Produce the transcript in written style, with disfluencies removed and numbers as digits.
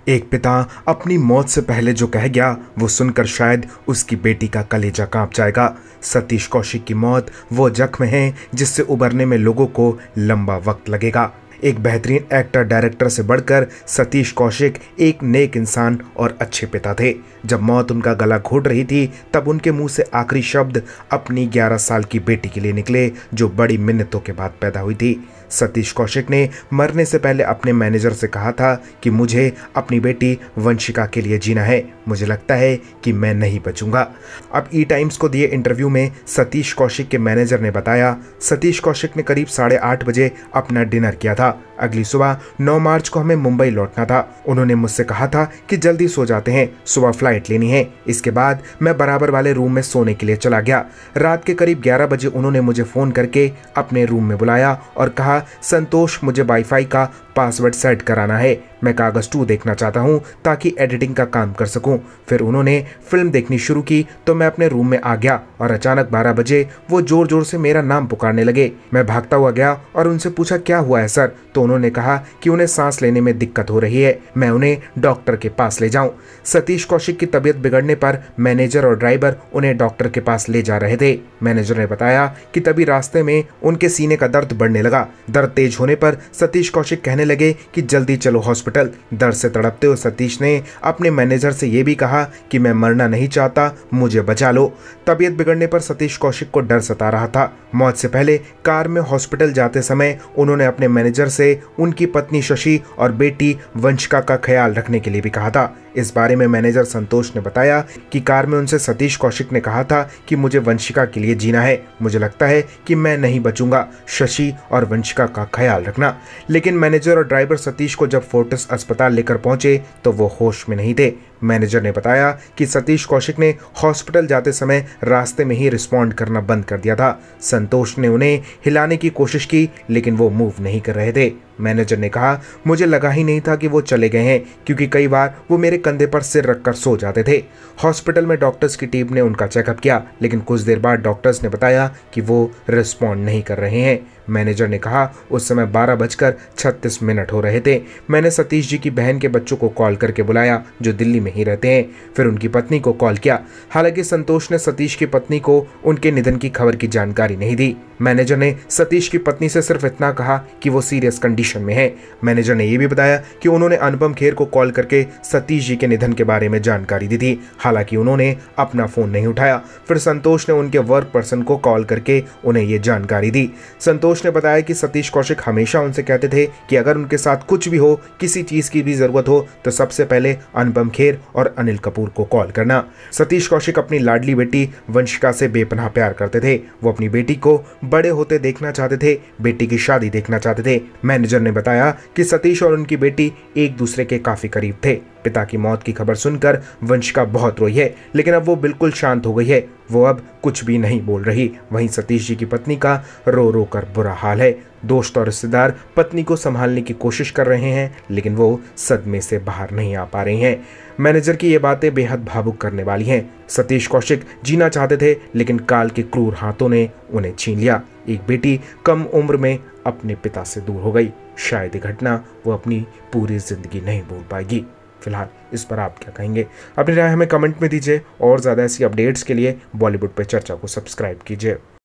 एक पिता अपनी मौत से पहले जो कह गया वो सुनकर शायद उसकी बेटी का कलेजा कांप जाएगा। सतीश कौशिक की मौत वो जख्म है जिससे उबरने में लोगों को लंबा वक्त लगेगा। एक बेहतरीन एक्टर डायरेक्टर से बढ़कर सतीश कौशिक एक नेक इंसान और अच्छे पिता थे। जब मौत उनका गला घोट रही थी तब उनके मुंह से आखिरी शब्द अपनी 11 साल की बेटी के लिए निकले जो बड़ी मिन्नतों के बाद पैदा हुई थी। सतीश कौशिक ने मरने से पहले अपने मैनेजर से कहा था कि मुझे अपनी बेटी वंशिका के लिए जीना है, मुझे लगता है कि मैं नहीं बचूंगा। अब ई टाइम्स को दिए इंटरव्यू में सतीश कौशिक के मैनेजर ने बताया, सतीश कौशिक ने करीब 8:30 बजे अपना डिनर किया था। अगली सुबह 9 मार्च को हमें मुंबई लौटना था। उन्होंने मुझसे कहा था कि जल्दी सो जाते हैं, सुबह फ्लाइट लेनी है। इसके बाद मैं बराबर वाले रूम में सोने के लिए चला गया। रात के करीब 11 बजे उन्होंने मुझे फोन करके अपने रूम में बुलाया और कहा, संतोष मुझे वाईफाई का पासवर्ड सेट कराना है, मैं कागज 2 देखना चाहता हूं ताकि एडिटिंग का काम कर सकूं। फिर उन्होंने फिल्म देखनी शुरू की तो मैं अपने रूम में आ गया और अचानक 12 बजे वो जोर जोर से मेरा नाम पुकारने लगे। मैं भागता हुआ गया और उनसे पूछा क्या हुआ है सर, तो उन्होंने कहा कि उन्हें सांस लेने में दिक्कत हो रही है, मैं उन्हें डॉक्टर के पास ले जाऊं। सतीश कौशिक की तबीयत बिगड़ने पर मैनेजर और ड्राइवर उन्हें डॉक्टर के पास ले जा रहे थे। मैनेजर ने बताया कि तभी रास्ते में उनके सीने का दर्द बढ़ने लगा। दर्द तेज होने पर सतीश कौशिक कहने लगे कि जल्दी चलो हॉस्पिटल। दर्द से तड़पते हुए सतीश ने अपने मैनेजर से यह भी कहा कि मैं मरना नहीं चाहता, मुझे बचा लो। तबीयत बिगड़ने पर सतीश कौशिक को डर सता रहा था। मौत से पहले कार में हॉस्पिटल जाते समय उन्होंने अपने मैनेजर से उनकी पत्नी शशि और बेटी वंशिका का ख्याल रखने के लिए भी कहा था। इस बारे में मैनेजर संतोष ने बताया कि कार में उनसे सतीश कौशिक ने कहा था कि मुझे वंशिका के लिए जीना है, मुझे लगता है कि मैं नहीं बचूंगा, शशि और वंशिका का ख्याल रखना। लेकिन मैनेजर और ड्राइवर सतीश को जब फोर्टिस अस्पताल लेकर पहुंचे तो वो होश में नहीं थे। मैनेजर ने बताया कि सतीश कौशिक ने हॉस्पिटल जाते समय रास्ते में ही रिस्पॉन्ड करना बंद कर दिया था। संतोष ने उन्हें हिलाने की कोशिश की लेकिन वो मूव नहीं कर रहे थे। मैनेजर ने कहा, मुझे लगा ही नहीं था कि वो चले गए हैं क्योंकि कई बार वो मेरे कंधे पर सिर रखकर सो जाते थे। हॉस्पिटल में डॉक्टर्स की टीम ने उनका चेकअप किया लेकिन कुछ देर बाद डॉक्टर्स ने बताया कि वो रिस्पॉन्ड नहीं कर रहे हैं। मैनेजर ने कहा, उस समय 12:36 हो रहे थे। मैंने सतीश जी की बहन के बच्चों को कॉल करके बुलाया जो दिल्ली में ही रहते हैं, फिर उनकी पत्नी को कॉल किया। हालांकि संतोष ने सतीश की पत्नी को उनके निधन की खबर की जानकारी नहीं दी। मैनेजर ने सतीश की पत्नी से सिर्फ इतना कहा कि वो सीरियस कंडीशन में है। मैनेजर ने यह भी बताया कि उन्होंने अनुपम खेर को कॉल करके सतीश जी के निधन के बारे में जानकारी दी थी, हालांकि उन्होंने अपना फोन नहीं उठाया। फिर संतोष ने उनके वर्क पर्सन को कॉल करके उन्हें यह जानकारी दी। संतोष ने बताया कि सतीश कौशिक हमेशा उनसे कहते थे कि अगर उनके साथ कुछ भी हो, किसी चीज की भी जरूरत हो तो सबसे पहले अनुपम खेर और अनिल कपूर को कॉल करना। सतीश कौशिक अपनी लाडली बेटी वंशिका से बेपनाह प्यार करते थे। वो अपनी बेटी को बड़े होते देखना चाहते थे, बेटी की शादी देखना चाहते थे। मैनेजर ने बताया कि सतीश और उनकी बेटी एक दूसरे के काफी करीब थे। पिता की मौत की खबर सुनकर वंशिका बहुत रोई है लेकिन अब वो बिल्कुल शांत हो गई है, वो अब कुछ भी नहीं बोल रही। वहीं सतीश जी की पत्नी का रो रो कर बुरा हाल है। दोस्त और रिश्तेदार पत्नी को संभालने की कोशिश कर रहे हैं लेकिन वो सदमे से बाहर नहीं आ पा रही हैं। मैनेजर की ये बातें बेहद भावुक करने वाली हैं। सतीश कौशिक जीना चाहते थे लेकिन काल के क्रूर हाथों ने उन्हें छीन लिया। एक बेटी कम उम्र में अपने पिता से दूर हो गई। शायद ये घटना वो अपनी पूरी जिंदगी नहीं भूल पाएगी। फिलहाल इस पर आप क्या कहेंगे? अपनी राय हमें कमेंट में दीजिए और ज़्यादा ऐसी अपडेट्स के लिए बॉलीवुड पे चर्चा को सब्सक्राइब कीजिए।